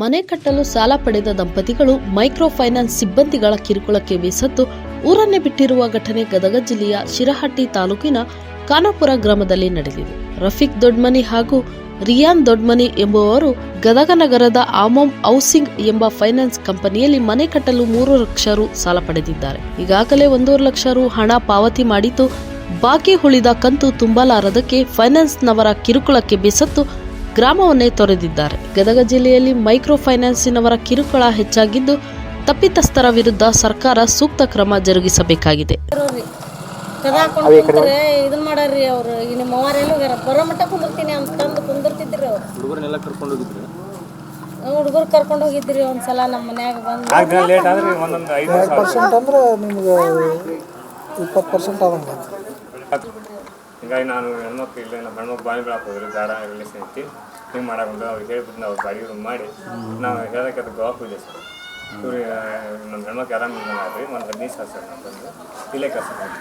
ಮನೆ ಕಟ್ಟಲು ಸಾಲ ಪಡೆದ ದಂಪತಿಗಳು ಮೈಕ್ರೋ ಫೈನಾನ್ಸ್ ಸಿಬ್ಬಂದಿಗಳ ಕಿರುಕುಳಕ್ಕೆ ಬೇಸತ್ತು ಊರನ್ನೇ ಬಿಟ್ಟಿರುವ ಘಟನೆ ಗದಗ ಜಿಲ್ಲೆಯ ಶಿರಹಟ್ಟಿ ತಾಲೂಕಿನ ಖಾನಾಪುರ ಗ್ರಾಮದಲ್ಲಿ ನಡೆದಿದೆ. ರಫೀಕ್ ದೊಡ್ಮನಿ ಹಾಗೂ ರಿಯಾನ್ ದೊಡ್ಮನಿ ಎಂಬುವವರು ಗದಗ ನಗರದ ಆಮೋಮ್ ಹೌಸಿಂಗ್ ಎಂಬ ಫೈನಾನ್ಸ್ ಕಂಪನಿಯಲ್ಲಿ ಮನೆ ಕಟ್ಟಲು 3 ಲಕ್ಷ ರು ಸಾಲ ಪಡೆದಿದ್ದಾರೆ. ಈಗಾಗಲೇ 1.5 ಲಕ್ಷ ರು ಹಣ ಪಾವತಿ ಮಾಡಿದ್ದು, ಬಾಕಿ ಉಳಿದ ಕಂತು ತುಂಬಲಾರದಕ್ಕೆ ಫೈನಾನ್ಸ್ನವರ ಕಿರುಕುಳಕ್ಕೆ ಬೇಸತ್ತು ಗ್ರಾಮವನ್ನೇ ತೊರೆದಿದ್ದಾರೆ. ಗದಗ ಜಿಲ್ಲೆಯಲ್ಲಿ ಮೈಕ್ರೋ ಫೈನಾನ್ಸಿನವರ ಕಿರುಕುಳ ಹೆಚ್ಚಾಗಿದ್ದು, ತಪ್ಪಿತಸ್ಥರ ವಿರುದ್ಧ ಸರ್ಕಾರ ಸೂಕ್ತ ಕ್ರಮ ಜರುಗಿಸಬೇಕಾಗಿದೆ. ಇದನ್ನ ಮಾಡ್ರಿ ಅವ್ರು ನಿಮ್ಮ ಅವ್ವಾರೆಲ್ಲ ಬರೋ ಮಟ್ಟ ಕುಂದಿರ್ತೀನಿ ಅಂತಂದು ಕುಂದಿರ್ತಿದ್ರಿ. ಅವ್ರು ಹುಡುಗರು ಕರ್ಕೊಂಡು ಹೋಗಿದ್ರಿ. ಒಂದ್ಸಲ ನಮ್ಮ ಮನ್ಯಾಗ ಬಂದು 5% ಅಂದ್ರೆ ನಿಮ್ಗೆ 20% ಆದಂಗೆ. ಹಿಂಗಾಗಿ ನಾನು ಹೆಣ್ಮಕ್ಳು ಇಲ್ಲ, ನಮ್ಮ ಹೆಣ್ಮಕ್ಳು ಬಾಯಿ ಬೆಳಕ್ಕೆ ಹೋದ್ರು, ಬೇಡ ರಿಲೇಷನ್ ಐತಿ ಹಿಂಗೆ ಮಾಡಾಕೊಂಡು ಅವ್ರಿಗೆ ಹೇಳ್ಬಿಟ್ಟು ನಾವು ಬಾಡಿಗೆ ಮಾಡಿ ನಾವು ಹೇಳೋಕ್ಕೆ ಅದು ಗೋವಾಕ್ ಇದೆ ಸರ್. ಇವ್ರು ನಮ್ಮ ಹೆಣ್ಮಕ್ಳು ಆರಾಮಿಲ್ಲ ಆಗ್ರಿ, ಒಂದು 15 ಸಾವಿರ ಸರ್ ನಾವು ಬಂದು ಇಲ್ಲೇ ಕೆಲಸ ಮಾಡಿ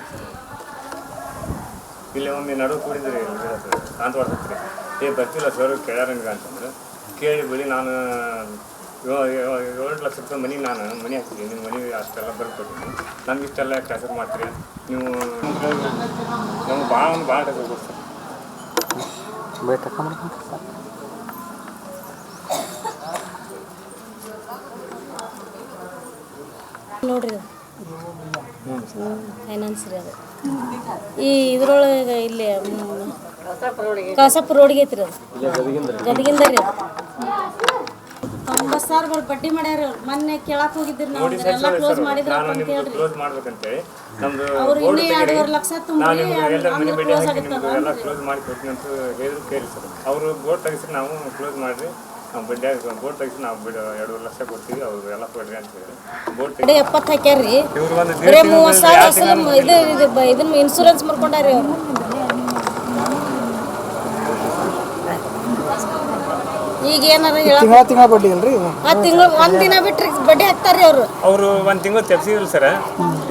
ಇಲ್ಲೇ ಒಮ್ಮೆ ನಡುವೆ ಕೂಡಿದ್ರಿ ಕಾಂತ ಬರ್ತೈತ್ರಿ. ಬರ್ತಿಲ್ಲ ಸರ್ ಕೇಳ್ಯಾರಂಗ ಅಂತಂದ್ರೆ ಕೇಳಿ ಬಿಡಿ ನಾನು 7 ಲಕ್ಷ ರೂಪಾಯಿ ಮನೆ ಹಾಕ್ತೀನಿ, ನಿಮ್ಮ ಮನೆ ಅಷ್ಟೆಲ್ಲ ಬರ್ಕೊಡ್ತೀನಿ, ನಮ್ಗೆ ಇಷ್ಟೆಲ್ಲ ಕೆಲಸ ಮಾಡ್ತೀರಿ ನೀವು, ನಮ್ಗೆ ಭಾಳ ಕೆಲಸ ಕೊಡ್ತಾರೆ. ನೋಡ್ರಿ ಫೈನಾನ್ಸ್ ರೀ ಅದು ಈ ಇದ್ರೊಳಗೆ ಇಲ್ಲಿ ಕಳಸಾಪುರ ರೋಡ್ಗೆ ಐತ್ರಿ. ಅದು ಗದಗಿಂದ ರೀ. ಅದು 90,000 ಬಡ್ಡಿ ಮಾಡ್ಯಾರ. ಮೊನ್ನೆ ಕೇಳಕ್ ಹೋಗಿದ್ರಿ ನಾವು, ಎಲ್ಲ ಕ್ಲೋಸ್ ಮಾಡಿದ್ರ ಅಂತ ಹೇಳ್ರಿ. ಕ್ಲೋಸ್ ಮಾಡ್ಬೇಕಂತೇಳಿ ನಮ್ದು ಅವ್ರು ಇನ್ನೇ 2.5 ಲಕ್ಷ ತುಂಬಿ ಕ್ಲೋಸ್ ಆಗುತ್ತಲ್ಲ ಎಲ್ಲ ಕ್ಲೋಸ್ ಮಾಡಿ ಕೊಡ್ತೀನಿ ಅಂತ ಹೇಳಿದ್ರು. ಕೇಳಿ ಸರ್ ಅವರು ಬೋರ್ಡ್ ತೆಗಿಸಿ ನಾವು ಕ್ಲೋಸ್ ಮಾಡಿರಿ, ನಾವು ಬಡ್ಡಿ ಬೋರ್ಡ್ ತೆಗಿಸಿ ನಾವು 2.5 ಲಕ್ಷ ಕೊಡ್ತೀವಿ, ಅವರು ಎಲ್ಲ ಕೊಡ್ರಿ ಅಂತ ಹೇಳಿ ಬೋರ್ಡ್ 70 ಹಾಕ್ಯಾರ್ರಿ. ಬರೀ 30,000 ಇದನ್ನ ಇನ್ಶೂರೆನ್ಸ್ ಮಾಡ್ಕೊಂಡಾರಿ ಅವ್ರು. ಈಗ ಏನಾರ ತಿಂಗಳ ಬಡ್ಡಿ ಅಲ್ರಿ, ತಿಂಗಳು 1 ದಿನ ಬಿಟ್ರಿ ಬಡ್ಡಿ ಹಾಕ್ತಾರ್ರಿ ಅವರು. 1 ತಿಂಗಳು ತೆಗ್ಸಿದ್ರು ಸರ್,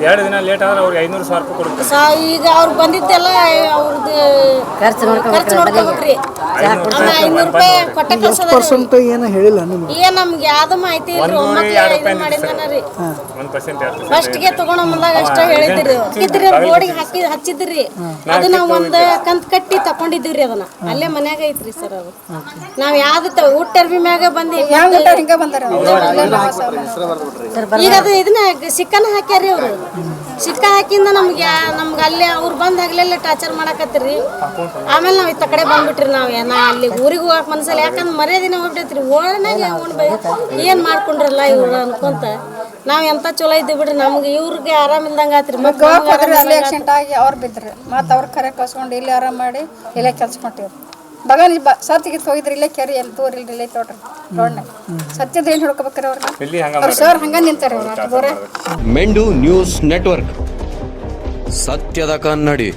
2 ದಿನ ಲೇಟ್ ಆದ್ರೆ ಅವ್ರಿಗೆ 500,000 ರೂಪಾಯಿ ಕೊಡ್ತಾರೆ. ಈಗ ಅವ್ರು ಬಂದಿದ್ದೆಲ್ಲ ಅವ್ರದ್ದು ಖರ್ಚು ನೋಡ್ಕೋಬೇಕ್ರಿ. 500 ರೂಪಾಯಿ ಕೊಟ್ಟ ಕಳ್ಸೋದು ಏನು ಹೇಳಿಲ್ಲ ನಿಮ್ಗೆ? ಏನ್ ನಮ್ಗೆ ಯಾವ್ದು ಮಾಹಿತಿ ಇಲ್ರಿ. 9 ಮಾಡಿದ್ರಿ ಫಸ್ಟ್ಗೆ ತಗೊಂಡ್ ಬಂದಾಗ ಅಷ್ಟ ಹೇಳಿದ್ರಿ. ಬೋರ್ಡಿಗೆ ಹಚ್ಚಿದ್ರಿ. ಅದು ನಾವ್ ಒಂದ್ ಕಂತ್ ಕಟ್ಟಿ ತಕೊಂಡಿದ್ದೀವ್ರಿ. ಅದನ್ನ ಅಲ್ಲೇ ಮನ್ಯಾಗ ಐತ್ರಿ ಸರ್. ಅದು ನಾವ್ ಯಾವ್ದು ಊಟ ಟರ್ಬಿ ಮ್ಯಾಗ ಬಂದಿ ಈಗ ಅದು ಇದನ್ನ ಸಿಕ್ಕನ ಹಾಕ್ಯಾರಿ. ಅವ್ರು ಸಿಕ್ಕ ಹಾಕಿಂದ ನಮ್ಗೆ ಅಲ್ಲೇ ಅವ್ರು ಬಂದ್ ಹಗ್ಲೆಲ್ಲ ಟಾರ್ಚರ್ ಮಾಡಾಕತ್ರಿ. ಆಮೇಲೆ ನಾವ್ ಇತ್ತ ಕಡೆ ಬಂದ್ಬಿಟ್ರಿ. ನಾವ್ ಅಲ್ಲಿ ಊರಿಗೆ ಹೋಗಕ್ ಮನ್ಸಲ್ಲ, ಯಾಕಂದ್ರೆ ಮರ್ಯಾದಿನ ಹೋಗ್ಬಿಟ್ಟೈತ್ರಿ. ಓಣನಾಗ ಏನ್ ಮಾಡ್ಕೊಂಡ್ರಲ್ಲ ಇವ್ರು ಅನ್ಕೊಂತ ನಾವ್ ಎಂತ ಚಲೋ ಇದ್ದೀವಿ ಬಿಡ್ರಿ. ನಮ್ಗೆ ಇವ್ರಿಗೆ ಆರಾಮಿಲ್ದಂಗ ಆತ್ರಿ. ಆಕ್ಸಿಡೆಂಟ್ ಆಗಿ ಅವ್ರು ಬಿದ್ರಿ. ಮತ್ತೆ ಅವ್ರ ಕರೆ ಕಳ್ಸ್ಕೊಂಡು ಇಲ್ಲಿ ಆರಾಮ್ ಮಾಡಿ ಇಲ್ಲೇ ಕೆಲ್ಸ ಕೊಟ್ಟಿವ್ರಿ. ಬಗಾನಿ ಸತ್ತಿಗೆ ಹೋಗಿದ್ರಿ. ಇಲ್ಲೇ ಕೆರಿ ಎಲ್ಲಿ ತೋರಿ ಇಲ್ಲೇ ತೋಟ್ರಿ ರೋಡ್ನಾಗ ಸತ್ಯದ ಏನ್ ಹಿಡ್ಕೋಬೇಕ್ರಿ ಅವ್ರ ಸರ್ ಹಂಗ ನಿಂತಾರ ಅವ್ರ. ಮೆಂಡು ನ್ಯೂಸ್ ನೆಟ್ವರ್ಕ್, ಸತ್ಯದ ಕನ್ನಡಿ.